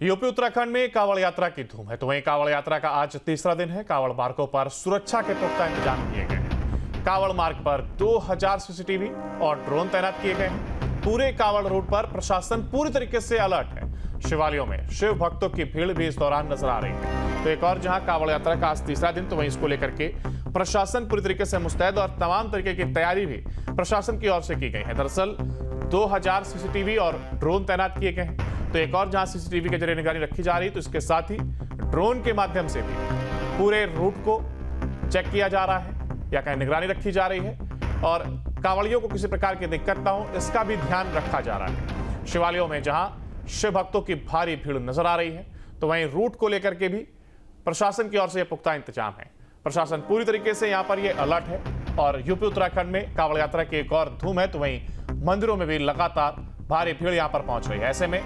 UP Uttarakhand में कांवड़ यात्रा की धूम है। तो वहीं कांवड़ यात्रा का आज तीसरा दिन है। कांवड़ मार्गों पर सुरक्षा के पुख्ता इंतजाम किए गए हैं। कांवड़ मार्ग पर 2000 सीसीटीवी और ड्रोन तैनात किए गए हैं। पूरे कांवड़ रूट पर प्रशासन पूरी तरीके से अलर्ट है। शिवालयों में शिव भक्तों की भीड़ भी इस दौरान नजर आ रही है। तो एक और जहां कांवड़ यात्रा का आज तीसरा दिन, तो वहीं इसको लेकर के प्रशासन पूरी तरीके से मुस्तैद और तमाम तरीके की तैयारी भी प्रशासन की ओर से की गई है। दरअसल 2000 सीसीटीवी और ड्रोन तैनात किए गए हैं। तो एक और जहां सीसीटीवी के जरिए निगरानी रखी जा रही है, तो इसके साथ ही ड्रोन के माध्यम से भी पूरे रूट को चेक किया जा रहा है या कहीं निगरानी रखी जा रही है और कांवड़ियों को किसी प्रकार की दिक्कत ना हो, इसका भी ध्यान रखा जा रहा है। शिवालयों में जहां शिव भक्तों की भारी भीड़ नजर आ रही है, तो वहीं रूट को लेकर के भी प्रशासन की ओर से पुख्ता इंतजाम है। प्रशासन पूरी तरीके से यहां पर यह अलर्ट है और यूपी उत्तराखंड में कांवड़ यात्रा की एक और धूम है। तो वहीं मंदिरों में भी लगातार भारी भीड़ यहां पर पहुंच रही है। ऐसे में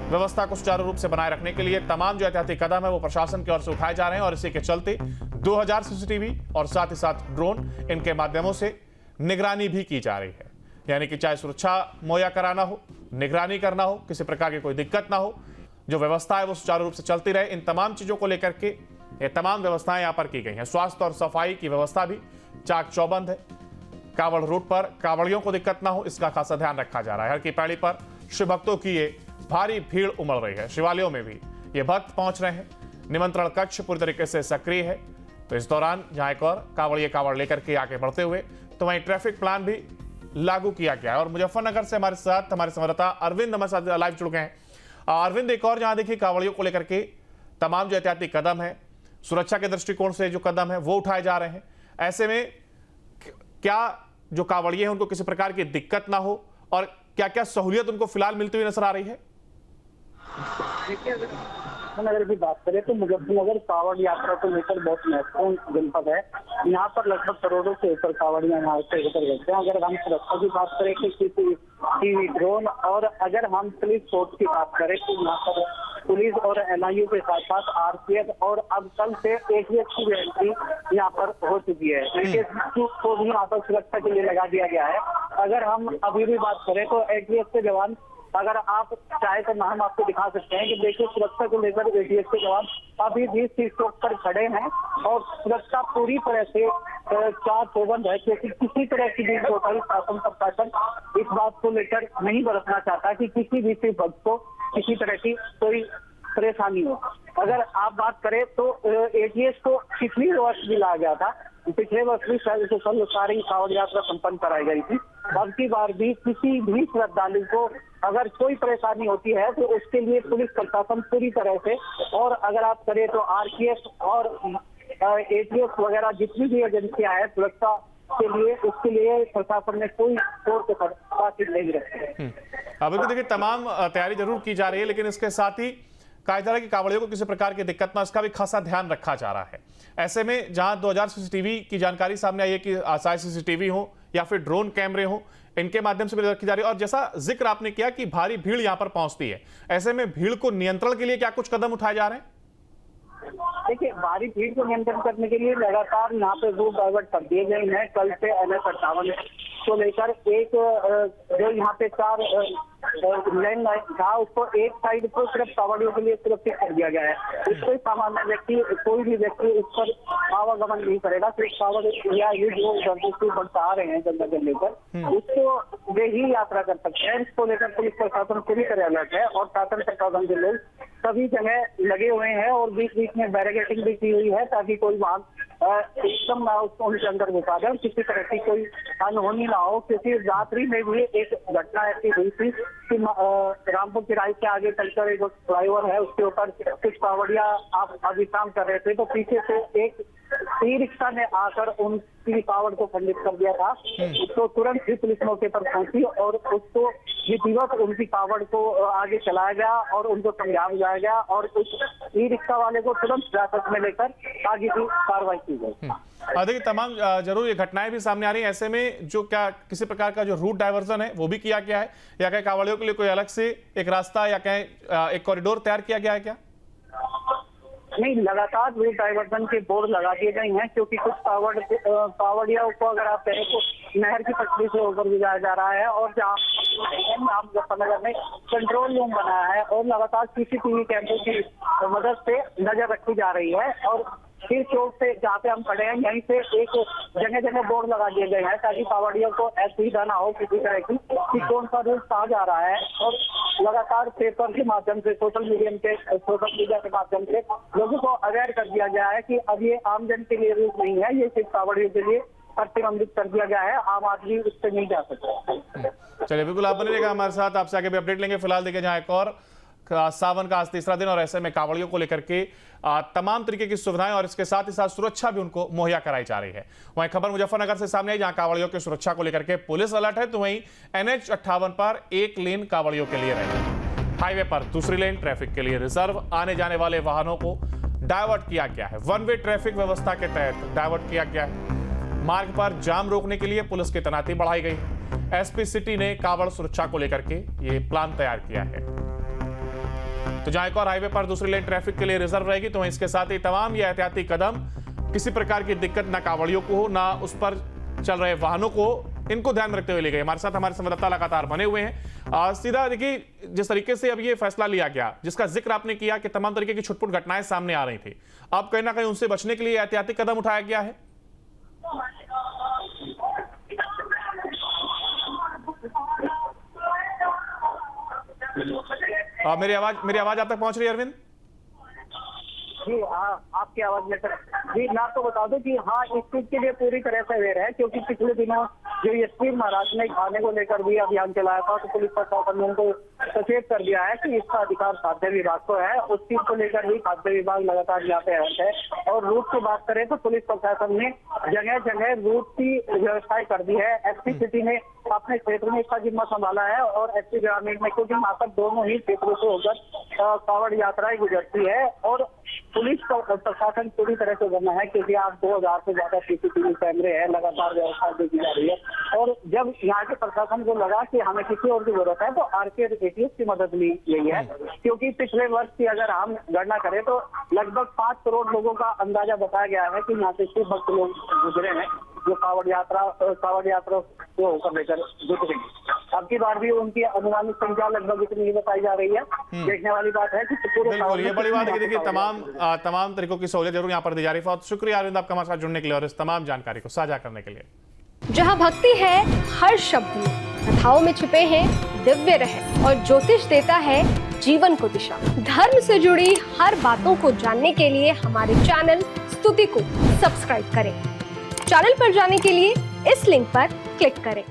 व्यवस्था को सुचारू रूप से बनाए रखने के लिए तमाम जो एहतियाती कदम है वो प्रशासन की ओर से उठाए जा रहे हैं और इसी के चलते 2000 सीसीटीवी और साथ ही साथ ड्रोन, इनके माध्यमों से निगरानी भी की जा रही है। यानी कि चाहे सुरक्षा मुहैया कराना हो, निगरानी करना हो, किसी प्रकार की कोई दिक्कत ना हो, जो व्यवस्था है वो सुचारू रूप से चलती रहे, इन तमाम चीजों को लेकर के ये तमाम व्यवस्थाएं यहाँ पर की गई हैं। स्वास्थ्य और सफाई की व्यवस्था भी चाक चौबंद है। कांवड़ रूट पर कांवड़ियों को दिक्कत ना हो, इसका खासा ध्यान रखा जा रहा है। हर की पैड़ी पर शिव भक्तों की ये भारी भीड़ उमड़ रही है। शिवालयों में भी ये भक्त पहुंच रहे हैं। निमंत्रण कक्ष पूरी तरीके से सक्रिय है। तो इस दौरान जहां एक और कांवड़ लेकर के आगे बढ़ते हुए, तो वहीं ट्रैफिक प्लान भी लागू किया गया है। और मुजफ्फरनगर से हमारे साथ हमारे संवाददाता अरविंद हमारे साथ लाइव जुड़ गए हैं। अरविंद, एक और जहां देखिए कांवड़ियों को लेकर के तमाम जो एहतियाती कदम है, सुरक्षा के दृष्टिकोण से जो कदम है वो उठाए जा रहे हैं। ऐसे में क्या जो कांवड़िए हैं उनको किसी प्रकार की दिक्कत ना हो और क्या क्या सहूलियत उनको फिलहाल मिलती हुई नजर आ रही है? मुजफ्फरनगर की बात करें तो मुजफ्फरनगर कांवड़ यात्रा को लेकर बहुत महत्वपूर्ण जनपद है। यहाँ पर लगभग करोड़ों से ऊपर कांवड़ियां यहाँ से उतर गए हैं। अगर हम सुरक्षा की बात करें तो सीसीटीवी, ड्रोन और अगर हम पुलिस फोर्स की बात करें तो यहाँ पर पुलिस और एनआईयू के साथ साथ आरपीएफ और अब कल से एटीएस की भी एंट्री यहाँ पर हो चुकी है। एटीएस को भी यहाँ पर सुरक्षा के लिए लगा दिया गया है। अगर हम अभी भी बात करें तो एटीएस के जवान, अगर आप चाहे तो हम आपको दिखा सकते हैं कि देखिए सुरक्षा को लेकर एटीएस के जवान अभी भी सीट चौक पर खड़े हैं और सुरक्षा पूरी तरह से चाक चौबंद है, क्योंकि किसी तरह की भी होटल शासन प्रशासन इस बात को लेकर नहीं बरतना चाहता कि किसी भी शिव भक्त को किसी तरह की कोई परेशानी हो। अगर आप बात करें तो एटीएस को पिछले वर्ष भी लाया गया था। पिछले वर्ष भी सारी कांवड़ यात्रा संपन्न कराई गई थी। अब की बार भी किसी भी श्रद्धालु को अगर कोई परेशानी होती है तो उसके लिए पुलिस प्रशासन पूरी तरह से, और अगर आप करें तो आरपीएफ और एटीएस वगैरह जितनी भी एजेंसियां हैं सुरक्षा के लिए, उसके लिए प्रशासन ने कोई नहीं रखी है। अभी तो देखिए तमाम तैयारी जरूर की जा रही है, लेकिन इसके साथ ही कहा जा रहा है कि कांवड़ियों को किसी प्रकार की दिक्कत ना, इसका भी खासा ध्यान रखा जा रहा है। ऐसे में जहां 2000 सीसीटीवी की जानकारी सामने आई है कि शायद सीसीटीवी हो या फिर ड्रोन कैमरे हो, इनके माध्यम से भी रखी जा रही है। और जैसा जिक्र आपने किया कि भारी भीड़ यहां पर पहुंचती है, ऐसे में भीड़ को नियंत्रण के लिए क्या कुछ कदम उठाए जा रहे हैं? देखिए, भारी भीड़ को नियंत्रण करने के लिए लगातार यहाँ पे रूट डाइवर्ट कर दिए गए हैं। कल से NH-58 को लेकर एक जो यहाँ पे 4 लेन था, उसको एक साइड को सिर्फ कांवड़ियों के लिए सुरक्षित कर दिया गया है। उसको सामान्य व्यक्ति, कोई भी व्यक्ति उस पर आवागमन नहीं करेगा। सिर्फ कांवड़ या ये जो भक्त आ रहे हैं जंगल लेकर, उसको वे ही यात्रा कर सकते हैं। इसको लेकर पुलिस प्रशासन पूरी तरह अलर्ट है और शासन प्रशासन के लोग सभी जगह लगे हुए हैं और बीच बीच में बैरिकेडिंग भी की हुई है ताकि कोई वाहन एकदम ना उसको उनके अंदर घुसा दे, किसी तरह की कोई अनहोनी ना हो। क्योंकि रात्रि में भी एक घटना ऐसी हुई थी कि रामपुर किराए के आगे चलकर एक फ्लाईओवर है, उसके ऊपर कुछ कांवड़िया आप विश्राम कर रहे थे, तो पीछे से एक ई रिक्शा ने आकर उनकी कांवड़ को खंडित कर दिया था। उसको तुरंत ही पुलिस मौके पर पहुंची और उसको विधिवत उनकी कांवड़ को आगे चलाया गया और उनको समझाया गया और उस ई रिक्शा वाले को तुरंत हिरासत में लेकर आगे की कार्रवाई की गई। देखिए तमाम जरूर ये घटनाएं भी सामने आ रही हैं। ऐसे में जो क्या किसी प्रकार का जो रूट डाइवर्जन है वो भी किया गया है या कहीं कांवड़ियों के लिए कोई अलग से एक रास्ता या कहीं एक कॉरिडोर तैयार किया गया है क्या? नहीं, लगातार रूट डाइवर्जन के बोर्ड लगा दिए गए हैं, क्योंकि कुछ कांवड़िया को अगर आप कहें तो नहर की पटरी से होकर भी जाया जा रहा है और जहाँ मुजफ्फरनगर में कंट्रोल रूम बनाया है और लगातार सीसीटीवी कैमरों की मदद से नजर रखी जा रही है। और फिर चौक से जहाँ पे हम खड़े हैं यहीं से एक जगह जगह बोर्ड लगा दिए गए हैं ताकि कांवड़ियों को असुविधा ना हो किसी तरह की कि कौन सा रूट कहा जा रहा है। और लगातार पेपर के माध्यम से सोशल मीडिया के माध्यम से लोगों को अवेयर कर दिया गया है कि अब ये आमजन के लिए रूट नहीं है, ये सिर्फ कांवड़ियों के लिए प्रतिबंधित कर दिया गया है, आम आदमी उससे नहीं जा सकता। चलिए बिल्कुल आप बने रहिएगा हमारे साथ, आपसे आगे भी अपडेट लेंगे। फिलहाल देखिए जहां एक और सावन का आज तीसरा दिन और ऐसे में कांवड़ियों को लेकर के तमाम तरीके की सुविधाएं और इसके साथ ही साथ सुरक्षा भी उनको मुहैया कराई जा रही है। वहीं खबर मुजफ्फरनगर से सामने आई जहां कांवड़ियों की सुरक्षा को लेकर के पुलिस अलर्ट है, तो वहीं NH 58 पर एक लेन कांवड़ियों के लिए रहेगी। हाईवे पर दूसरी लेन ट्रैफिक के लिए रिजर्व, आने जाने वाले वाहनों को डायवर्ट किया गया है। वन वे ट्रैफिक व्यवस्था के तहत डायवर्ट किया गया है। मार्ग पर जाम रोकने के लिए पुलिस की तैनाती बढ़ाई गई है। SP सिटी ने कांवड़ सुरक्षा को लेकर के ये प्लान तैयार किया है। तो जहां एक और हाईवे पर दूसरी लेन ट्रैफिक के लिए रिजर्व रहेगी, तो इसके साथ ही तमाम ये एहतियाती कदम किसी प्रकार की दिक्कत ना कांवड़ियों को हो ना उस पर चल रहे वाहनों को, इनको ध्यान में रखते हुए ले गए। हमारे साथ हमारे संवाददाता लगातार बने हुए हैं। सीधा देखिए जिस तरीके से अब ये फैसला लिया गया, जिसका जिक्र आपने किया कि तमाम तरीके की छुटपुट घटनाएं सामने आ रही थी, अब कहीं ना कहीं उनसे बचने के लिए एहतियाती कदम उठाया गया है। मेरी आवाज आप तक पहुंच रही है अरविंद? जी हाँ, आपकी आवाज में सर जी मैं आपको बता दूं कि हाँ इस चीज के लिए पूरी तरह से अवेयर है, क्योंकि पिछले दिनों जो यशवीर महाराज ने खाने को लेकर भी अभियान चलाया था, तो पुलिस प्रशासन ने उनको सचेत कर दिया है कि इसका अधिकार खाद्य विभाग को है। उस चीज को लेकर भी खाद्य विभाग लगातार यहाँ पे है। और रूट की बात करें तो पुलिस प्रशासन ने जगह जगह रूट की व्यवस्थाएं कर दी है। SP सिटी ने अपने क्षेत्र में इसका जिम्मा संभाला है और SP ग्रामीण में, क्योंकि वहाँ पर दोनों ही क्षेत्रों से होकर कांवड़ यात्राएं गुजरती है। और पुलिस प्रशासन पूरी तरह से बना है, क्योंकि आज 2000 से ज्यादा CCTV कैमरे हैं, लगातार व्यवस्था दी जा रही है। और जब यहाँ के प्रशासन को लगा कि हमें किसी और की जरूरत है, तो RK ATS की मदद ली गई है। क्योंकि पिछले वर्ष की अगर हम गणना करें तो लगभग 5 करोड़ लोगों का अंदाजा बताया गया है कि यहाँ से सिर्फ भक्त लोग गुजरे हैं जो कांवड़ यात्रा को होकर लेकर गुजरेंगे। अब की बार भी उनकी अनुमानित संख्या लगभग इतनी ही बताई जा रही है। देखने वाली बात है कि बिल्कुल ये बड़ी बात है कि देखिए तमाम तरीकों की सहूलियत जरूर यहाँ पर दी जा रही है। बहुत शुक्रिया अरविंद आपका हमारे साथ जुड़ने के लिए और इस तमाम जानकारी को साझा करने के लिए। जहाँ भक्ति है हर शब्द में, कथाओं में छिपे हैं दिव्य रहस्य और ज्योतिष देता है जीवन को दिशा। धर्म से जुड़ी हर बातों को जानने के लिए हमारे चैनल स्तुति को सब्सक्राइब करें। चैनल पर जाने के लिए इस लिंक पर क्लिक करें।